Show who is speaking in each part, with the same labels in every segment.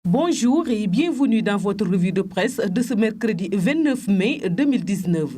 Speaker 1: Bonjour et bienvenue dans votre revue de presse de ce mercredi 29 mai 2019.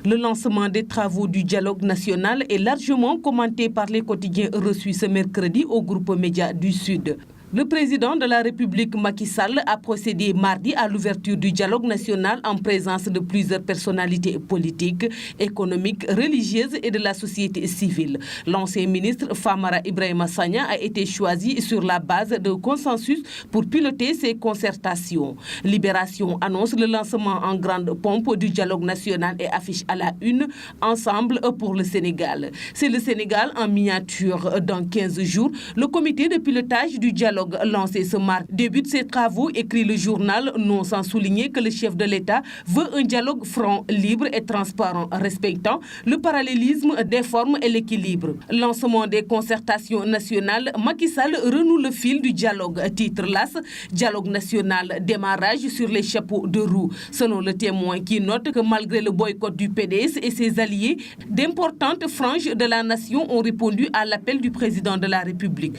Speaker 1: Le lancement des travaux du dialogue national est largement commenté par les quotidiens reçus ce mercredi au groupe Média du Sud. Le président de la République Macky Sall a procédé mardi à l'ouverture du dialogue national en présence de plusieurs personnalités politiques, économiques, religieuses et de la société civile. L'ancien ministre Famara Ibrahima Sagna a été choisi sur la base de consensus pour piloter ces concertations. Libération annonce le lancement en grande pompe du dialogue national et affiche à la une « Ensemble pour le Sénégal ». C'est le Sénégal en miniature. Dans 15 jours, le comité de pilotage du dialogue lancé ce mardi débute ses travaux, écrit le journal, non sans souligner que le chef de l'État veut un dialogue franc, libre et transparent, respectant le parallélisme des formes et l'équilibre. Lancement des concertations nationales, Macky Sall renoue le fil du dialogue. Titre LAS, dialogue national, démarrage sur les chapeaux de roue. Selon le Témoin qui note que malgré le boycott du PDS et ses alliés, d'importantes franges de la nation ont répondu à l'appel du président de la République.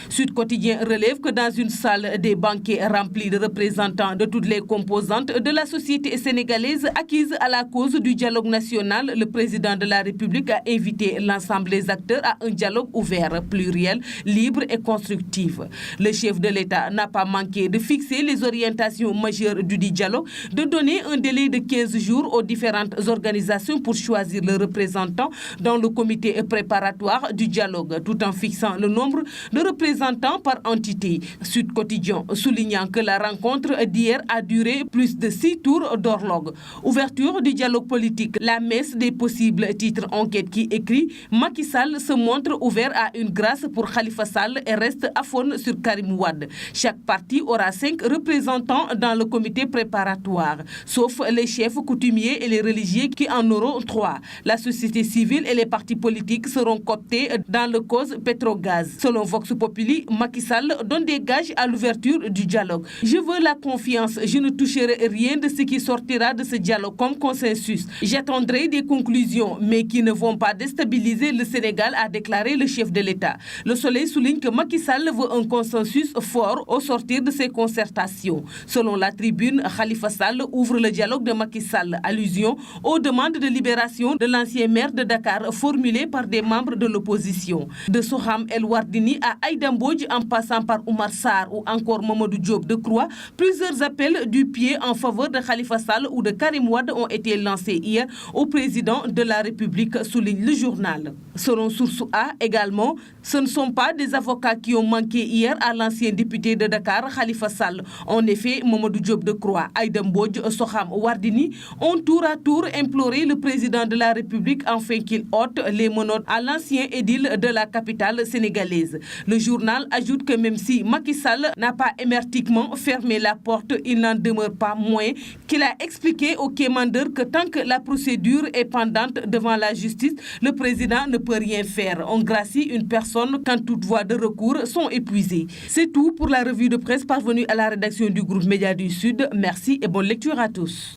Speaker 1: Sud Quotidien relève que dans une salle des banquets remplis de représentants de toutes les composantes de la société sénégalaise acquise à la cause du dialogue national, le président de la République a invité l'ensemble des acteurs à un dialogue ouvert, pluriel, libre et constructif. Le chef de l'État n'a pas manqué de fixer les orientations majeures du dialogue, de donner un délai de 15 jours aux différentes organisations pour choisir le représentant dans le comité préparatoire du dialogue, tout en fixant le nombre de représentants par entité. Sud Quotidien soulignant que la rencontre d'hier a duré plus de 6 tours d'horloge. Ouverture du dialogue politique, la messe des possibles, titre Enquête qui écrit Macky Sall se montre ouvert à une grâce pour Khalifa Sall et reste aphone sur Karim Wade. Chaque parti aura 5 représentants dans le comité préparatoire, sauf les chefs coutumiers et les religieux qui en auront 3. La société civile et les partis politiques seront cooptés dans le cause Petrogaz. Selon Vox Populi, Macky Sall donne des gages à l'ouverture du dialogue. Je veux la confiance, je ne toucherai rien de ce qui sortira de ce dialogue comme consensus. J'attendrai des conclusions, mais qui ne vont pas déstabiliser le Sénégal, a déclaré le chef de l'État. Le Soleil souligne que Macky Sall veut un consensus fort au sortir de ces concertations. Selon la Tribune, Khalifa Sall ouvre le dialogue de Macky Sall, allusion aux demandes de libération de l'ancien maire de Dakar formulées par des membres de l'opposition. De Soham El Wardini à Aïda Mbodj en passant par Oumar Sarr ou encore Mamadou Diop Decroix, plusieurs appels du pied en faveur de Khalifa Sall ou de Karim Wade ont été lancés hier au président de la République, souligne le journal. Selon Source A également, ce ne sont pas des avocats qui ont manqué hier à l'ancien député de Dakar, Khalifa Sall. En effet, Mamadou Diop Decroix, Aïda Mbodj, Soham Wardini ont tour à tour imploré le président de la République afin qu'il ôte les menottes à l'ancien édile de la capitale sénégalaise. Le journal ajoute que même si Macky Sall n'a pas émertiquement fermé la porte, il n'en demeure pas moins qu'il a expliqué aux quémandeurs que tant que la procédure est pendante devant la justice, le président ne peut rien faire. On gracie une personne quand toutes voies de recours sont épuisées. C'est tout pour la revue de presse parvenue à la rédaction du groupe Média du Sud. Merci et bonne lecture à tous.